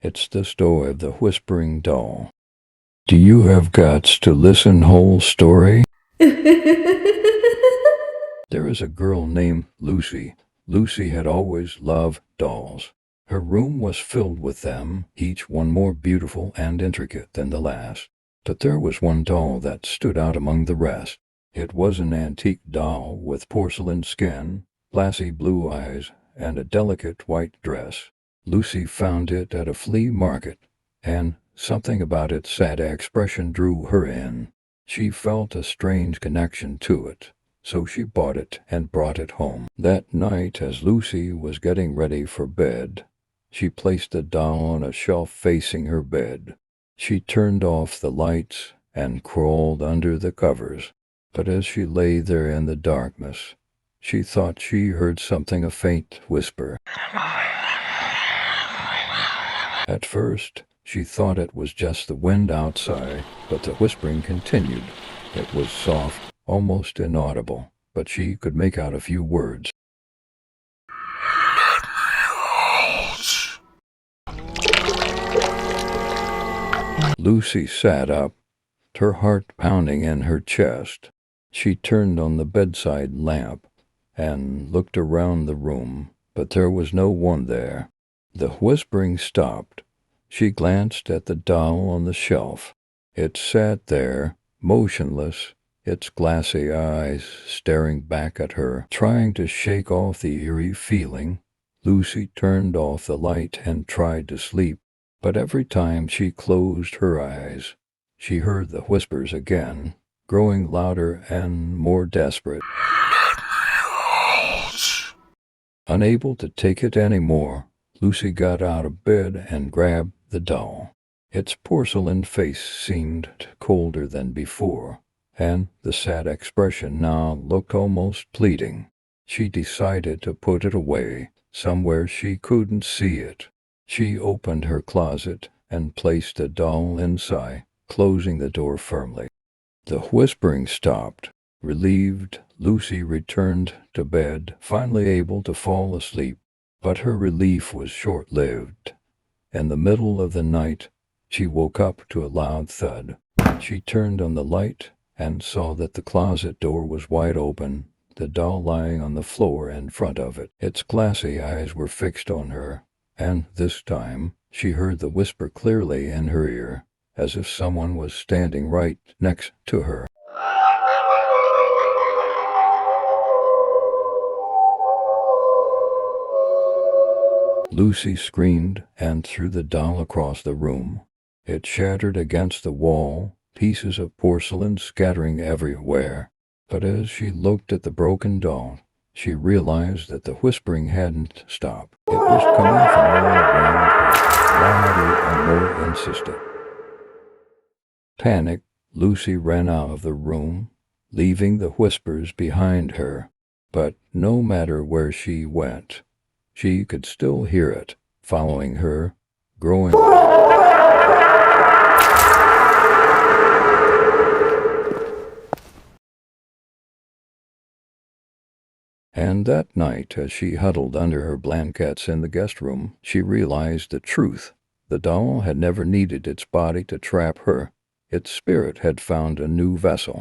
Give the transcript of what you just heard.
It's the story of the whispering doll. Do you have guts to listen whole story? There is a girl named Lucy. Lucy had always loved dolls. Her room was filled with them, each one more beautiful and intricate than the last. But there was one doll that stood out among the rest. It was an antique doll with porcelain skin, glassy blue eyes, and a delicate white dress. Lucy found it at a flea market, and something about its sad expression drew her in. She felt a strange connection to it, so she bought it and brought it home. That night, as Lucy was getting ready for bed, she placed the doll on a shelf facing her bed. She turned off the lights and crawled under the covers. But as she lay there in the darkness, she thought she heard something, a faint whisper. At first, she thought it was just the wind outside, but the whispering continued. It was soft, almost inaudible, but she could make out a few words. Lucy sat up, her heart pounding in her chest. She turned on the bedside lamp and looked around the room, but there was no one there. The whispering stopped. She glanced at the doll on the shelf. It sat there, motionless, its glassy eyes staring back at her, trying to shake off the eerie feeling. Lucy turned off the light and tried to sleep, but every time she closed her eyes, she heard the whispers again, growing louder and more desperate. Unable to take it anymore, Lucy got out of bed and grabbed the doll. Its porcelain face seemed colder than before, and the sad expression now looked almost pleading. She decided to put it away, somewhere she couldn't see it. She opened her closet and placed the doll inside, closing the door firmly. The whispering stopped. Relieved, Lucy returned to bed, finally able to fall asleep. But her relief was short-lived. In the middle of the night, she woke up to a loud thud. She turned on the light and saw that the closet door was wide open, the doll lying on the floor in front of it. Its glassy eyes were fixed on her, and this time she heard the whisper clearly in her ear, as if someone was standing right next to her. Lucy screamed and threw the doll across the room. It shattered against the wall, pieces of porcelain scattering everywhere. But as she looked at the broken doll, she realized that the whispering hadn't stopped. It was coming from all around her, louder and more insistent. Panicked, Lucy ran out of the room, leaving the whispers behind her. But no matter where she went, she could still hear it, following her, growing. And that night, as she huddled under her blankets in the guest room, she realized the truth. The doll had never needed its body to trap her. Its spirit had found a new vessel.